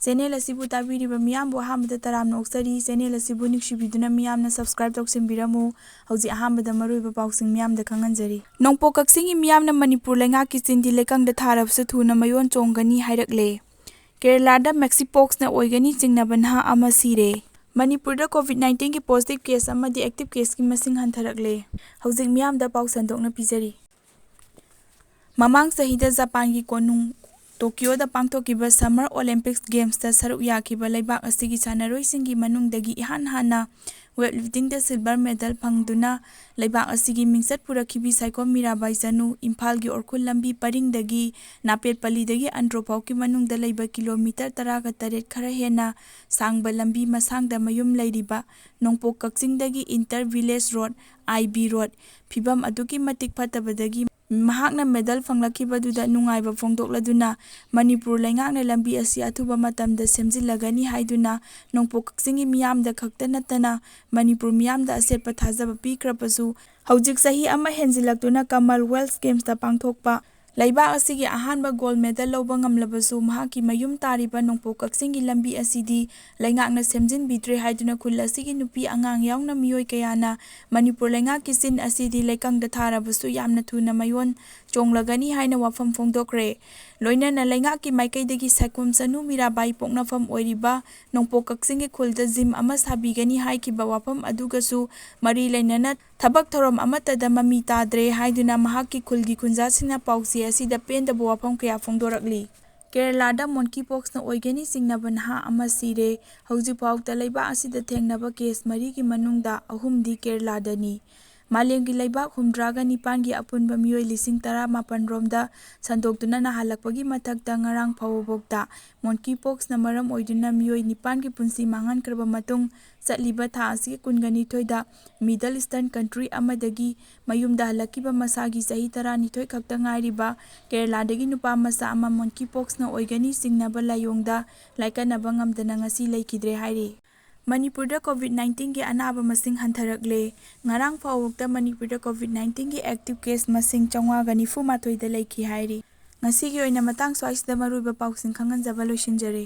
channel ꯑꯁꯤꯕꯨ ꯇꯥꯕꯤꯔꯤꯕ ꯃꯤꯌꯥꯝꯕꯨ ꯑꯍꯥꯟꯕꯗ ꯇꯔꯥꯝꯅ ꯑꯣꯛꯆꯔꯤ ꯆꯦꯅꯦꯜ ꯑꯁꯤꯕꯨ ꯅꯨꯡꯁꯤꯕꯤꯗꯨꯅ ꯃꯤꯌꯥꯝꯅ ꯁꯕꯁꯀ꯭ꯔꯥꯏꯕ ꯇꯧꯁꯤꯟꯕꯤꯔꯝꯃꯨ ꯍꯧꯖꯤꯛ ꯑꯍꯥꯟꯕꯗ ꯃꯔꯨꯑꯣꯏꯕ ꯄꯥꯎꯁꯤꯡ ꯃꯤꯌꯥꯝꯗ ꯈꯪꯍꯟꯖꯔꯤ ꯅꯣꯡꯄꯣꯛ ꯀꯛꯆꯤꯡꯒꯤ ꯃꯤꯌꯥꯝꯅ ꯃꯅꯤꯄꯨꯔ ꯂꯩꯉꯥꯛꯀꯤ ꯆꯤꯟꯗꯤ ꯂꯩꯀꯪꯗ ꯊꯥꯔꯕꯁꯨ ꯊꯨꯅ ꯃꯌꯣꯟ ꯆꯣꯡꯒꯅꯤ ꯍꯥꯏꯔꯛꯂꯦ ꯀꯦꯔꯂꯥꯗ ꯃꯦꯛꯁꯤꯄꯣꯛꯁꯅ ꯑꯣꯏꯒꯅꯤ ꯆꯤꯡꯅꯕ ꯅꯍꯥ ꯑꯃ ꯁꯤꯔꯦ ꯃꯅꯤꯄꯨꯔꯗ ꯀꯣꯚꯤꯗ-19ꯒꯤ ꯄꯣꯖꯤꯇꯤꯚ ꯀꯦꯁ ꯑꯃꯗꯤ ꯑꯦꯛꯇꯤꯚ ꯀꯦꯁꯀꯤ ꯃꯁꯤꯡ ꯍꯟꯊꯔꯛꯂꯦ ꯍꯧꯖꯤꯛ ꯃꯤꯌꯥꯝꯗ ꯄꯥꯎ ꯁꯟꯗꯣꯛꯅ ꯄꯤꯖꯔꯤ ꯃꯃꯥꯡ ꯆꯍꯤꯗ ꯖꯄꯥꯟꯒꯤ ꯀꯣꯅꯨꯡ ꯇꯣꯀꯤꯌꯣꯗ ꯄꯥꯡꯊꯣꯛꯈꯤꯕ ꯁꯝꯃꯔ ꯑꯣꯂꯦꯝꯄꯤꯛꯁ ꯒꯦꯝꯁꯇ ꯁꯔꯨꯛ ꯌꯥꯈꯤꯕ ꯂꯩꯕꯥꯛ ꯑꯁꯤꯒꯤ ꯁꯥꯟꯅꯔꯣꯏꯁꯤꯡꯒꯤ ꯃꯅꯨꯡꯗꯒꯤ ꯏꯍꯥꯟ ꯍꯥꯟꯅ ꯋꯦꯠꯂꯤꯐꯇꯤꯡꯗ ꯁꯤꯜꯚꯔ ꯃꯦꯗꯜ ꯐꯪꯗꯨꯅ ꯂꯩꯕꯥꯛ ꯑꯁꯤꯒꯤ ꯃꯤꯡꯆꯠ ꯄꯨꯔꯛꯈꯤꯕꯤ ꯁꯥꯏꯈꯣꯝ ꯃꯤꯔꯥꯕꯥꯏ ꯆꯅꯨ ꯏꯝꯐꯥꯜꯒꯤ ꯑꯣꯔꯈꯨꯜ ꯂꯝꯕꯤ ꯄꯔꯤꯡꯗꯒꯤ ꯅꯥꯄꯦꯠꯄꯜꯂꯤꯗꯒꯤ ꯑꯟꯗ꯭ꯔꯣꯐꯥꯎꯒꯤ ꯃꯅꯨꯡꯗ ꯂꯩꯕ ꯀꯤꯂꯣꯃꯤꯇꯔ 18 ꯈꯔ ꯍꯦꯟꯅ ꯁꯥꯡꯕ ꯂꯝꯕꯤ ꯃꯁꯥꯡꯗ ꯃꯌꯨꯝ ꯂꯩꯔꯤꯕ ꯅꯣꯡꯄꯣꯛ ꯀꯛꯆꯤꯡꯗꯒꯤ inter village road (IB road) ꯐꯤꯚꯝ ꯑꯗꯨꯛꯀꯤ ꯃꯇꯤꯛ ꯐꯠꯇꯕꯗꯒꯤ ꯃꯍꯥꯛꯅ ꯃꯦꯗꯜ ꯐꯪꯂꯛꯈꯤꯕꯗꯨꯗ ꯅꯨꯡꯉꯥꯏꯕ ꯐꯣꯡꯗꯣꯛꯂꯗꯨꯅ ꯃꯅꯤꯄꯨꯔ ꯂꯩꯉꯥꯛꯅ ꯂꯝꯕꯤ ꯑꯁꯤ ꯑꯊꯨꯕ ꯃꯇꯝꯗ ꯁꯦꯝꯖꯤꯜꯂꯒꯅꯤ ꯍꯥꯏꯗꯨꯅ ꯅꯣꯡꯄꯣꯛ ꯀꯛꯆꯤꯡꯒꯤ ꯃꯤꯌꯥꯝꯗ ꯈꯛꯇ ꯅꯠꯇꯅ ꯃꯅꯤꯄꯨꯔ ꯃꯤꯌꯥꯝꯗ ꯑꯆꯦꯠꯄ ꯊꯥꯖꯕ ꯄꯤꯈ꯭ꯔꯕꯁꯨ ꯍꯧꯖꯤꯛ ꯆꯍꯤ ꯑꯃ ꯍꯦꯟꯖꯤꯜꯂꯛꯇꯨꯅ ꯀꯃꯟꯋꯦꯜꯊ ꯒꯦꯝꯁꯇ ꯄꯥꯡꯊꯣꯛꯄ ꯂꯩꯕꯥꯛ ꯑꯁꯤꯒꯤ ꯑꯍꯥꯟꯕ ꯒꯣꯜꯗ ꯃꯦꯗꯜ ꯂꯧꯕ ꯉꯝꯂꯕꯁꯨ ꯃꯍꯥꯛꯀꯤ ꯃꯌꯨꯝ ꯇꯥꯔꯤꯕ ꯅꯣꯡꯄꯣꯛ ꯀꯛꯆꯤꯡꯒꯤ ꯂꯝꯕꯤ ꯑꯁꯤꯗꯤ ꯂꯩꯉꯥꯛꯅ ꯁꯦꯝꯖꯤꯟꯕꯤꯗ꯭ꯔꯦ ꯍꯥꯏꯗꯨꯅ ꯈꯨꯜ ꯑꯁꯤꯒꯤ ꯅꯨꯄꯤ ꯑꯉꯥꯡ ꯌꯥꯎꯅ ꯃꯤꯑꯣꯏ ꯀꯌꯥꯅ ꯃꯅꯤꯄꯨꯔ ꯂꯩꯉꯥꯛꯀꯤ ꯆꯤꯟ ꯑꯁꯤꯗꯤ ꯂꯩꯀꯪꯗ ꯊꯥꯔꯕꯁꯨ ꯌꯥꯝꯅ ꯊꯨꯅ ꯃꯌꯣꯟ ꯆꯣꯡꯂꯒꯅꯤ ꯍꯥꯏꯅ ꯋꯥꯐꯝ ꯐꯣꯡꯗꯣꯛꯈ꯭ꯔꯦ ꯂꯣꯏꯅꯅ ꯂꯩꯉꯥꯛꯀꯤ ꯃꯥꯏꯀꯩꯗꯒꯤ ꯁꯥꯏꯈꯣꯝ ꯆꯅꯨ ꯃꯤꯔꯥꯕꯥꯏ ꯄꯣꯛꯅꯐꯝ ꯑꯣꯏꯔꯤꯕ ꯅꯣꯡꯄꯣꯛ ꯀꯛꯆꯤꯡꯒꯤ ꯈꯨꯜꯗ ꯖꯤꯝ ꯑꯃ ꯁꯥꯕꯤꯒꯅꯤ ꯍꯥꯏꯈꯤꯕ ꯋꯥꯐꯝ ꯑꯗꯨꯒꯁꯨ ꯃꯔꯤ ꯂꯩꯅꯅ ꯊꯕꯛ ꯊꯧꯔꯝ ꯑꯃꯠꯇꯗ ꯃꯃꯤ ꯇꯥꯗ꯭ꯔꯦ ꯍꯥꯏꯗꯨꯅ ꯃꯍꯥꯛꯀꯤ ꯈꯨꯜꯒꯤ ꯈꯨꯟꯖꯥꯁꯤꯡꯅ ꯄꯥꯎꯆꯦ ꯑꯁꯤꯗ ꯄꯦꯟꯗꯕ ꯋꯥꯐꯝ ꯀꯌꯥ ꯐꯣꯡꯗꯣꯔꯛꯂꯤ ꯀꯦꯔꯂꯥꯗ ꯃꯣꯟꯀꯤꯄꯣꯛꯁꯅ ꯑꯣꯏꯒꯅꯤ ꯆꯤꯡꯅꯕ ꯅꯍꯥ ꯑꯃ ꯁꯤꯔꯦ ꯍꯧꯖꯤꯛꯐꯥꯎꯗ ꯂꯩꯕꯥꯛ ꯑꯁꯤꯗ ꯊꯦꯡꯅꯕ ꯀꯦꯁ 4ꯒꯤ ꯃꯅꯨꯡꯗ 3ꯗꯤ ꯀꯦꯔꯂꯥꯗꯅꯤ ꯃꯥꯂꯦꯝꯒꯤ ꯂꯩꯕꯥꯛ 89ꯒꯤ ꯑꯄꯨꯟꯕ ꯃꯤꯑꯣꯏ 17,000 ꯔꯣꯝꯗ ꯁꯟꯗꯣꯛꯇꯨꯅ ꯅꯥꯍꯜꯂꯛꯄꯒꯤ ꯃꯊꯛꯇ ꯉꯔꯥꯡ ꯐꯥꯎꯕꯐꯥꯎꯗ ꯃꯣꯟꯀꯤꯄꯣꯛꯁꯅ ꯃꯔꯝ ꯑꯣꯏꯗꯨꯅ ꯃꯤꯑꯣꯏ 9ꯒꯤ ꯄꯨꯟꯁꯤ ꯃꯥꯡꯍꯟꯈ꯭ꯔꯕ ꯃꯇꯨꯡ ꯆꯠꯂꯤꯕ ꯊꯥ ꯑꯁꯤꯒꯤ 22ꯗ ꯃꯤꯗꯜ ꯏꯁꯇꯔꯟ ꯀꯟꯇ꯭ꯔꯤ ꯑꯃꯗꯒꯤ ꯃꯌꯨꯝꯗ ꯍꯜꯂꯛꯈꯤꯕ ꯃꯁꯥꯒꯤ ꯆꯍꯤ 12 ꯈꯛꯇ ꯉꯥꯏꯔꯤꯕ ꯀꯦꯔꯂꯥꯗꯒꯤ ꯅꯨꯄꯥ ꯃꯆꯥ ꯑꯃ ꯃꯣꯟꯀꯤꯄꯣꯛꯁꯅ ꯑꯣꯏꯒꯅꯤ ꯆꯤꯡꯅꯕ ꯂꯥꯏꯑꯣꯡꯗ ꯂꯥꯏꯀꯠꯅꯕ ꯉꯝꯗꯅ ꯉꯁꯤ ꯂꯩꯈꯤꯗ꯭ꯔꯦ ꯍꯥꯏꯔꯤ ꯃꯅꯤꯄꯨꯔꯗ ꯀꯣꯚꯤꯗ-19ꯒꯤ ꯑꯅꯥꯕ ꯃꯁꯤꯡ ꯍꯟꯊꯔꯛꯂꯦ ꯉꯔꯥꯡ ꯐꯥꯎꯕꯗ ꯃꯅꯤꯄꯨꯔꯗ ꯀꯣꯚꯤꯗ-19ꯒꯤ ꯑꯦꯛꯇꯤꯚ ꯀꯦꯁ ꯃꯁꯤꯡ 494ꯗ ꯂꯩꯈꯤ ꯍꯥꯏꯔꯤ ꯉꯁꯤꯒꯤ ꯑꯣꯏꯅ ꯃꯇꯥꯡ ꯁ꯭ꯋꯥꯏꯁꯤꯗ ꯃꯔꯨꯑꯣꯏꯕ ꯄꯥꯎꯁꯤꯡ ꯈꯪꯍꯟꯖꯕ ꯂꯣꯏꯁꯤꯟꯖꯔꯦ